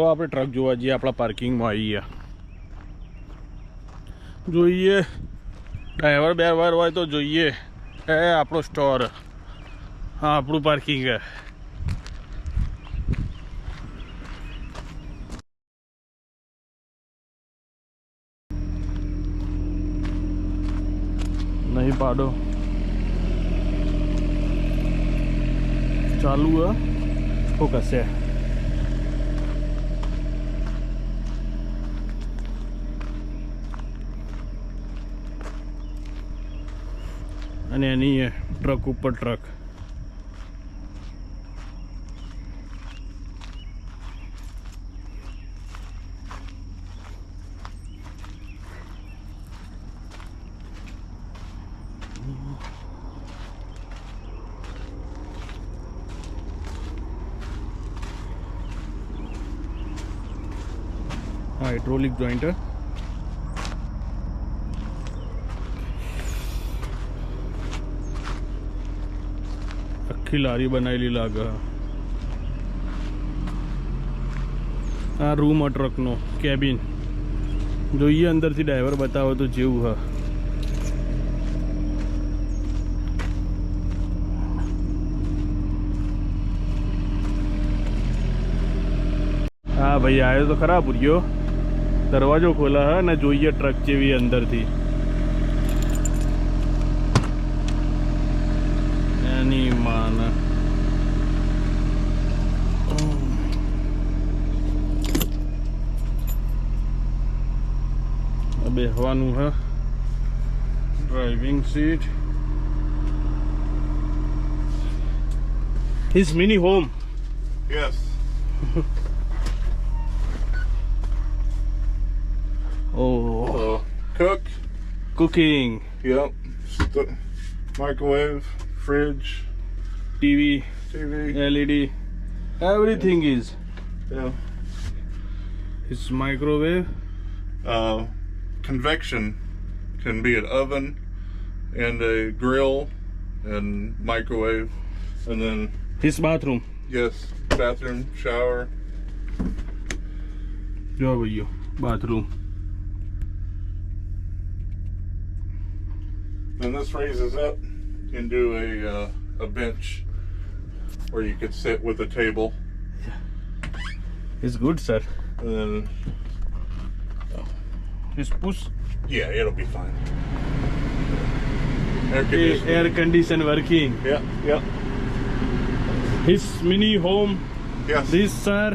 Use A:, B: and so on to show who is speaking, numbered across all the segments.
A: જો આપણે ટ્રક જોવા જઈએ આપણા પાર્કિંગમાં આવી ગયા જોઈએ ડ્રાઈવર બેરવાર હોય તો જોઈએ એ આપણો સ્ટોર હા આપણું પાર્કિંગ હે नहीं पाडो चालू है फोकस है અને એની ટ્રક ઉપર ટ્રક हाइड्रोलिक जॉइंट है आखी लारी बनाएली लागे आ रूम ट्रक नो केबिन જોઈએ અંદરથી ડ્રાઈવર બતાવો તો જેવું હ हाँ भाई आयो तो खरा पूरियो दरवाजो खोला है ने જોઈએ ट्रक જેવી અંદરથી એની માન બેહવાનું હે driving seat His mini home.
B: Yes.
A: Oh,
B: Cook.
A: cooking,
B: Yep. Microwave, fridge,
A: TV,
B: TV.
A: LED, everything is.
B: Yeah.
A: It's microwave.
B: Convection can be an oven and a grill and microwave, and then
A: His bathroom.
B: yes, bathroom, shower.
A: Jo bhaiya, bathroom.
B: Then this raises up into a bench where you could sit with a table,
A: It's good, sir.
B: and then
A: His push.
B: yeah, it'll be fine. Air conditioning.
A: Air condition working.
B: Yeah, yeah.
A: His mini home.
B: Yes.
A: This, sir.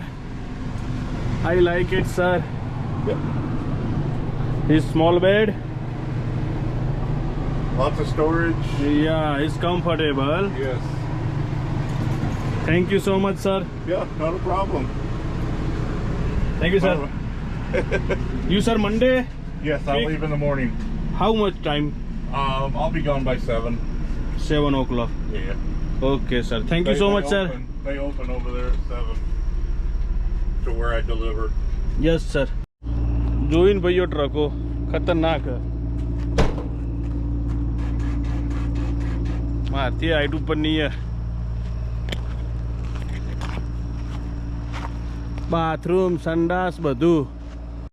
A: I like it, sir.
B: Yep.
A: His small bed.
B: Lots of storage.
A: Yeah, it's comfortable.
B: Yes.
A: Thank you so much, sir.
B: Yeah, not a problem.
A: Thank you, sir. You, sir, Monday?
B: Yes, I'll
A: Okay.
B: leave in the morning.
A: How much time?
B: I'll be gone by 7.
A: 7 o'clock.
B: Yeah.
A: Okay, sir. Thank you so much, sir.
B: They open over there at 7 to where I deliver.
A: Yes, sir. જોઈને ભાઈઓ ટ્રકો ખતરનાક મારથી height ઉપર નહીં bathroom સંડાસ બધું